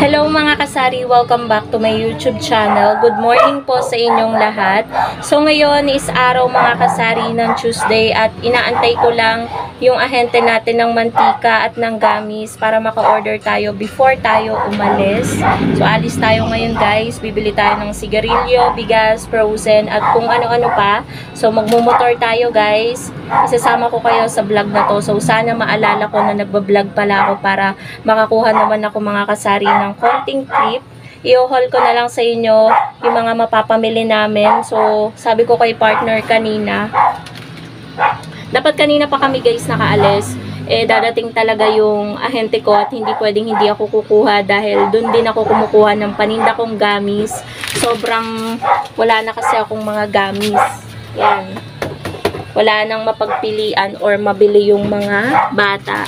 Hello mga kasari, welcome back to my YouTube channel. Good morning po sa inyong lahat. So ngayon is araw mga kasari ng Tuesday at inaantay ko lang yung ahente natin ng mantika at ng gamis para maka-order tayo before tayo umalis. So alis tayo ngayon guys, bibili tayo ng sigarilyo, bigas, frozen at kung ano-ano pa. So magmumotor tayo guys. Isasama ko kayo sa vlog na to. So sana maalala ko na nagbablog pala ako para makakuha naman ako mga kasari ng konting clip. I-haul ko na lang sa inyo yung mga mapapamili namin. So, sabi ko kay partner kanina, dapat kanina pa kami guys nakaalis. Dadating talaga yung ahente ko at hindi pwedeng hindi ako kukuha dahil dun din ako kumukuha ng paninda kong gamis. Sobrang wala na kasi akong mga gamis. Yan. Wala nang mapagpilian or mabili yung mga bata.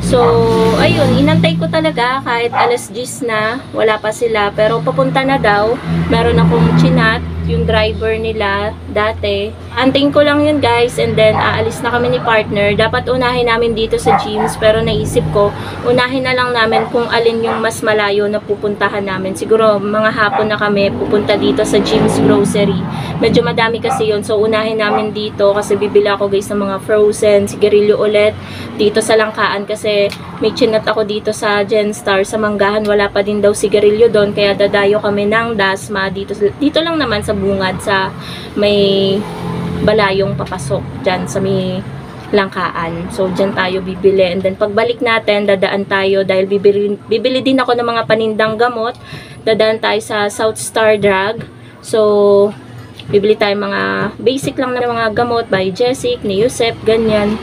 So, ayun, inantay ko talaga kahit alas 10 na, wala pa sila. Pero papunta na daw, meron akong chinat, yung driver nila dati. Antayin ko lang yun guys and then aalis na kami ni partner. Dapat unahin namin dito sa gyms pero naisip ko, unahin na lang namin kung alin yung mas malayo na pupuntahan namin. Siguro mga hapon na kami pupunta dito sa Gyms Grocery. Medyo madami kasi yun. So, unahin namin dito kasi bibili ako guys ng mga frozen, sigarilyo ulit dito sa Langkaan kasi may chinat ako dito sa Genstar. Sa Manggahan wala pa din daw sigarilyo doon kaya dadayo kami ng Dasma dito lang naman sa bungad sa may balayong papasok dyan sa may Langkaan. So, dyan tayo bibili. And then, pagbalik natin, dadaan tayo dahil bibili din ako ng mga panindang gamot. Dadaan tayo sa South Star Drug. So, bibili tayo mga basic lang na mga gamot. Biogesic, Neosep, ganyan.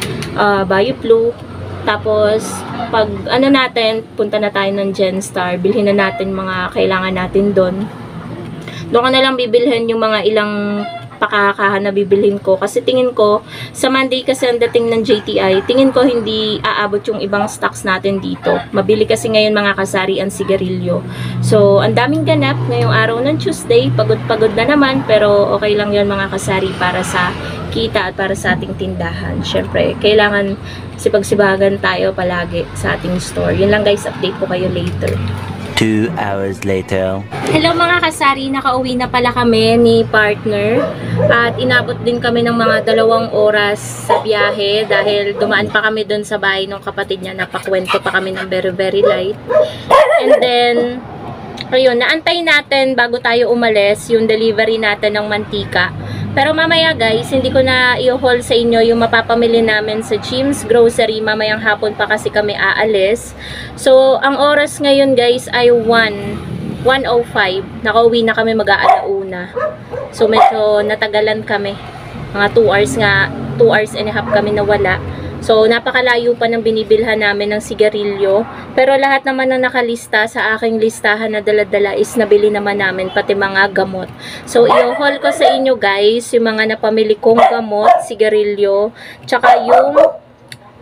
Bioflu. Tapos, pag ano natin, punta na tayo ng Genstar. Bilhin na natin mga kailangan natin doon. Doon ka na lang bibilhin yung mga ilang pakakahan na bibilhin ko. Kasi tingin ko, sa Monday kasi ang dating ng JTI, tingin ko hindi aabot yung ibang stocks natin dito. Mabili kasi ngayon mga kasari ang sigarilyo. So, ang daming ganap ngayong araw ng Tuesday. Pagod-pagod na naman, pero okay lang yun mga kasari para sa kita at para sa ating tindahan. Syempre, kailangan sipag-sibagan tayo palagi sa ating store. Yun lang guys, update ko kayo later. 2 hours later. Hello mga kasari, nakauwi na pala kami ni partner at inabot din kami ng mga 2 oras sa biyahe dahil dumaan pa kami dun sa bahay ng kapatid niya, napakwento pa kami ng very light. And then ayun, naantay natin bago tayo umalis yung delivery natin ng mantika. Pero mamaya guys, hindi ko na i-haul sa inyo yung mapapamili namin sa Gyms Grocery. Mamayang hapon pa kasi kami aalis. So, ang oras ngayon guys ay 1:05. Nakauwi na kami mag-aalauna. So, medyo natagalan kami. Mga 2 hours nga, 2 hours and a half kami nawala. So, napakalayo pa ng binibilhan namin ng sigarilyo. Pero lahat naman na nakalista sa aking listahan na dala-dala is nabili naman namin, pati mga gamot. So, i-haul ko sa inyo guys, yung mga napamili kong gamot, sigarilyo, tsaka yung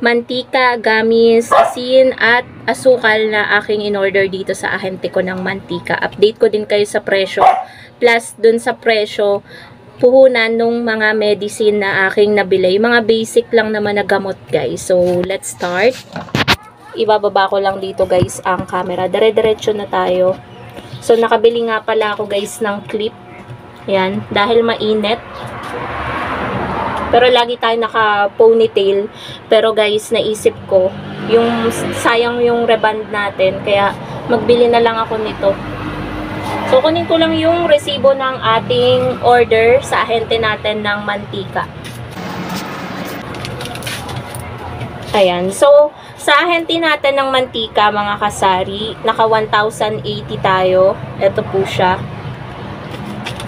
mantika, gamis, asin, at asukal na aking in-order dito sa ahente ko ng mantika. Update ko din kayo sa presyo. Plus, dun sa presyo, puhunan nung mga medicine na aking nabili. Yung mga basic lang naman na gamot guys. So, let's start. Ibababa ko lang dito guys ang camera. Dire-diretso na tayo. So, nakabili nga pala ako guys ng clip. Yan. Dahil mainit. Pero lagi tayo naka-ponytail. Pero guys, naisip ko, yung sayang yung reband natin. Kaya, magbili na lang ako nito. So, kunin ko lang yung resibo ng ating order sa ahente natin ng mantika. Ayan. So, sa ahente natin ng mantika, mga kasari, naka 1,080 tayo. Ito po siya.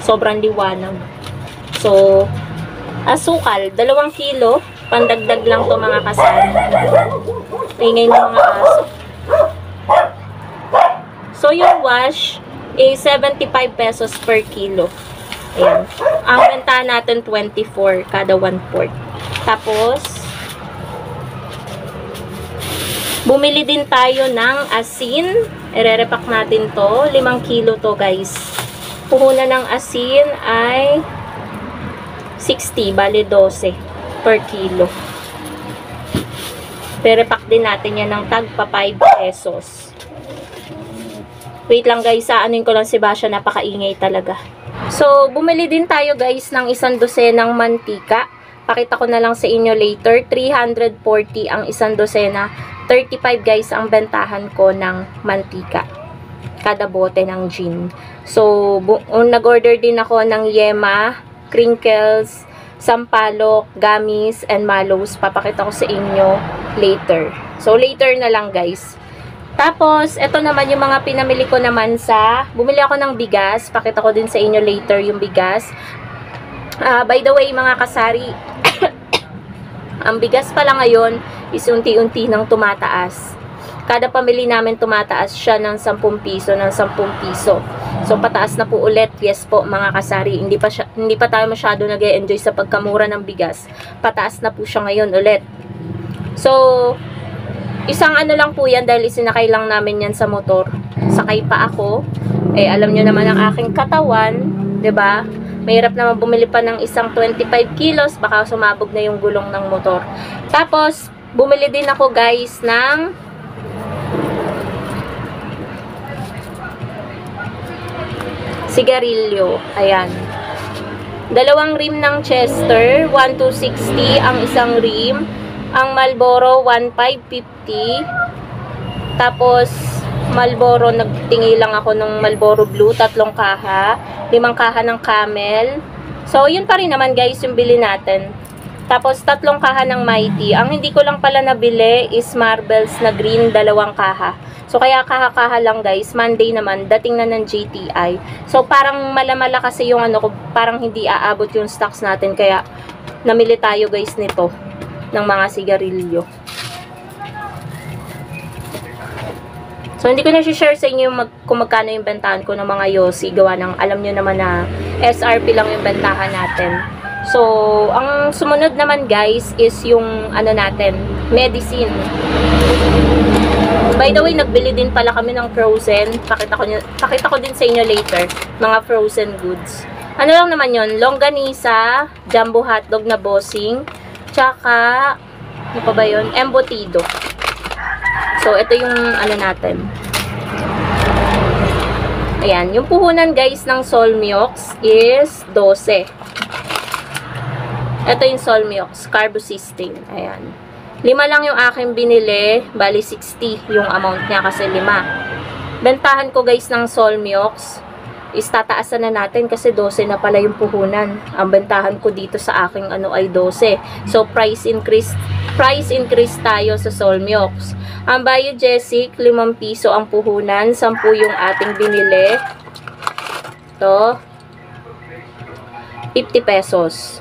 Sobrang liwanag. So, asukal, 2 kilo. Pandagdag lang to mga kasari. Ingay ng mga aso. So, yung wash is 75 pesos per kilo. Ayan. Ang benta natin 24 kada 1/4. Tapos, bumili din tayo ng asin. Ire-repack natin to. 5 kilo to guys. Puhunan ng asin ay 60, bali 12 per kilo. Ire-repack din natin yan ng tagpa 5 pesos. Wait lang guys, aanin ko lang si Basha, napakaingay talaga. So, bumili din tayo guys ng isang dosenang mantika. Pakita ko na lang sa inyo later. 340 ang isang dosena. 35 guys ang bentahan ko ng mantika. Kada bote ng gin. So, nag-order din ako ng yema, crinkles, sampalok, gummies, and mallows. Papakita ko sa inyo later. So, later na lang guys. Tapos, ito naman yung mga pinamili ko naman bumili ako ng bigas. Pakita ko din sa inyo later yung bigas. By the way, mga kasari, ang bigas pala ngayon is unti-unti nang tumataas. Kada pamili namin tumataas siya ng 10 piso, ng 10 piso. So, pataas na po ulit. Yes po, mga kasari. Hindi pa tayo masyado nag-e-enjoy sa pagkamura ng bigas. Pataas na po siya ngayon ulit. So, isang ano lang po yan dahil isinakay lang namin yan sa motor. Sakay pa ako. Alam nyo naman ang aking katawan. 'Di ba? Mahirap naman bumili pa ng isang 25 kilos. Baka sumabog na yung gulong ng motor. Tapos, bumili din ako guys ng sigarilyo. Ayan. Dalawang rim ng Chester. 1,260 ang isang rim. Ang Marlboro, 1,550. Tapos, Marlboro, nagtingi lang ako ng Marlboro Blue, 3 kaha. 5 kaha ng Camel. So, yun pa rin naman guys, yung bili natin. Tapos, 3 kaha ng Mighty. Ang hindi ko lang pala nabili is Marbles na green, 2 kaha. So, kaya kaha-kaha lang guys. Monday naman, dating na ng GTI. So, parang malamala kasi yung ano ko, parang hindi aabot yung stocks natin. Kaya, namili tayo guys nito ng mga sigarilyo. So, hindi ko na share sa inyo kung magkano yung bentahan ko ng mga yosi. Gawa ng, alam nyo naman na SRP lang yung bentahan natin. So, ang sumunod naman guys is yung ano natin, medicine. By the way, nagbili din pala kami ng frozen. Pakita ko din sa inyo later, mga frozen goods. Ano lang naman yun? Longganisa, jumbo hotdog na bossing, tsaka, ano pa ba yun? Embutido. So, ito yung ano natin. Ayan. Yung puhunan guys ng Solmiox is 12. Ito yung Solmiox. Carbocisteine. Ayan. 5 lang yung aking binili. Bali 60 yung amount niya kasi 5. Bentahan ko guys ng Solmiox is tataasan na natin kasi 12 na pala yung puhunan. Ang bentahan ko dito sa aking ano ay 12. So, price increase tayo sa Solmiox. Ang Biogesic, 5 piso ang puhunan. 10 yung ating binili. Ito. 50 pesos.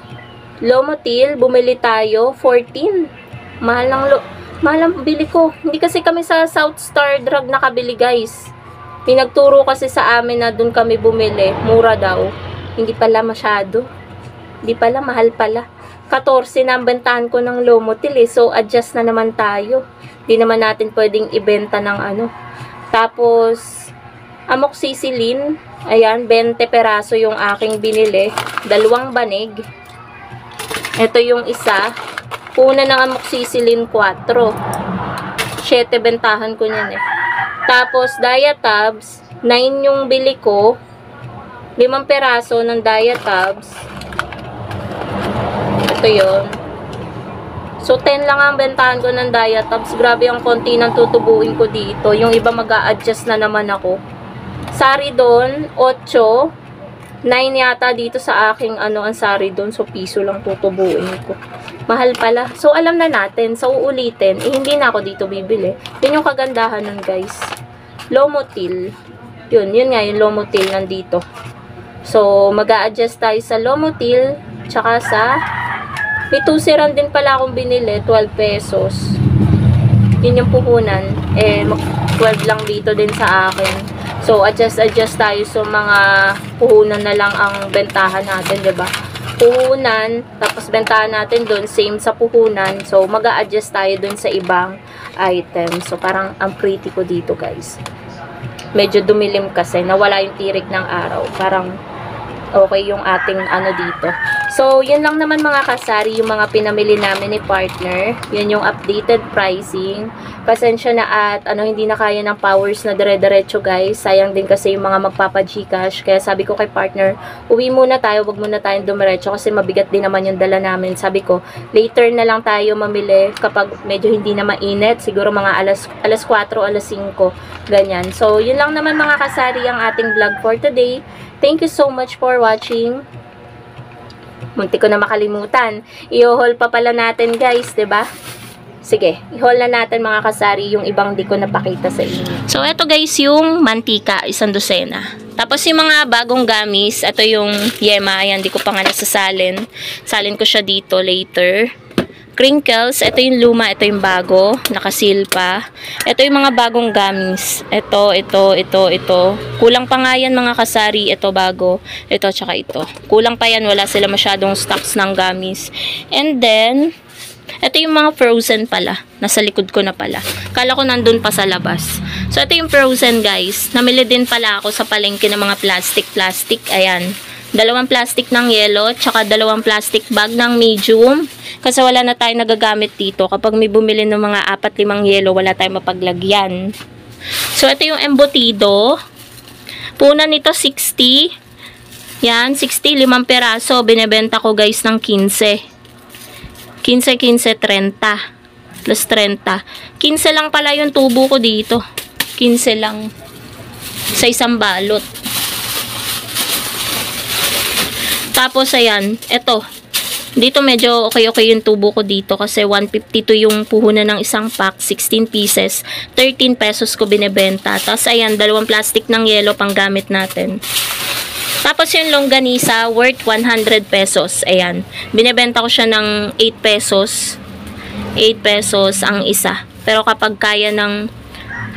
Lomotil, bumili tayo. 14. Mahal ang bili ko. Hindi kasi kami sa South Star Drug nakabili guys. Pinagturo kasi sa amin na doon kami bumili. Mura daw. Hindi pala masyado. Hindi pala, mahal pala. 14 na ang bentahan ko ng Lomotil eh. So, adjust na naman tayo. Hindi naman natin pwedeng ibenta ng ano. Tapos, amoxicillin. Ayan, 20 peraso yung aking binili. 2 banig. Ito yung isa. Una ng amoxicillin 4. 7 bentahan ko niyan eh. Tapos, Diatabs, 9 yung bili ko. 5 peraso ng Diatabs. Ito yun. So, 10 lang ang bentahan ko ng Diatabs. Grabe ang konti ng tutubuin ko dito. Yung iba mag-a-adjust na naman ako. Saridon, 8. 9 yata dito sa aking ano, ang Saridon. So, piso lang tutubuin ko. Mahal pala. So, alam na natin. So, uulitin. Hindi na ako dito bibili. Yun yung kagandahan nun, guys. Lomotil. Yun nga yung Lomotil nandito. So, mag-a-adjust tayo sa Lomotil. Tsaka sa may tusiran din pala akong binili. 12 pesos. Yun yung puhunan. 12 lang dito din sa akin. So, adjust tayo sa mga puhunan na lang ang bentahan natin, diba? Puhunan, tapos bentahan natin doon, same sa puhunan. So, mag-a-adjust tayo doon sa ibang item. So, parang ang pretty ko dito, guys. Medyo dumilim kasi, nawala yung tirik ng araw. Parang okay yung ating ano dito. So, yun lang naman mga kasari, yung mga pinamili namin ni partner. Yan yung updated pricing. Pasensya na at hindi na kaya ng powers na dire-diretso guys. Sayang din kasi yung mga magpapa-Gcash. Kaya sabi ko kay partner, uwi muna tayo, wag muna tayong dumiretso kasi mabigat din naman yung dala namin. Sabi ko, later na lang tayo mamili kapag medyo hindi na mainit. Siguro mga alas 4, alas 5, ganyan. So, yun lang naman mga kasari ang ating vlog for today. Thank you so much for watching. Munti ko na makalimutan. I-haul pa pala natin guys, 'di ba? Sige, i-haul na natin mga kasari yung ibang di ko napakita sa inyo. So, eto guys yung mantika, 1 dosena. Tapos yung mga bagong gamis, ito yung yema, ayan, di ko pa nga nasasalin. Salin ko siya dito later. Crinkles, ito yung luma, ito yung bago, nakasil pa. Ito yung mga bagong gamis. Ito. Kulang pa nga yan mga kasari, ito bago. Ito, tsaka ito. Kulang pa yan, wala sila masyadong stocks ng gamis. And then, ito yung mga frozen pala. Nasa likod ko na pala. Kala ko nandun pa sa labas. So, ito yung frozen guys. Namili din pala ako sa palengke ng mga plastic. Ayan. 2 plastic ng yellow, tsaka 2 plastic bag ng medium. Kasi wala na tayong nagagamit dito. Kapag may bumili ng mga 4-5 yellow, wala tayong mapaglagyan. So, ito yung embutido. Puna nito 60. Yan, 60, 5 peraso. Binebenta ko guys ng 15. 15, 30. Plus 30. 15 lang pala yung tubo ko dito. 15 lang. Sa isang balot. Tapos, ayan, eto. Dito medyo okay yung tubo ko dito kasi 152 yung puhunan ng isang pack, 16 pieces, 13 pesos ko binebenta. Tapos, ayan, 2 plastic ng yellow pang gamit natin. Tapos, yung longganisa, worth 100 pesos. Ayan, binebenta ko siya ng 8 pesos. 8 pesos ang isa. Pero kapag kaya ng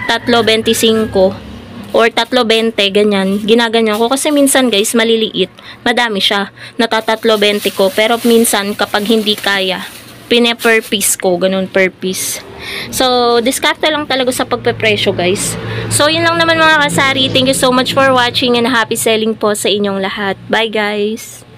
3.25 or 3.20, ganyan, ginaganyan ko. Kasi minsan guys, maliliit. Madami siya. Nata 3.20 ko. Pero minsan, kapag hindi kaya, per piece ko. Ganun, per piece. So, diskarte lang talaga sa pagpepresyo guys. So, yun lang naman mga kasari. Thank you so much for watching and happy selling po sa inyong lahat. Bye guys!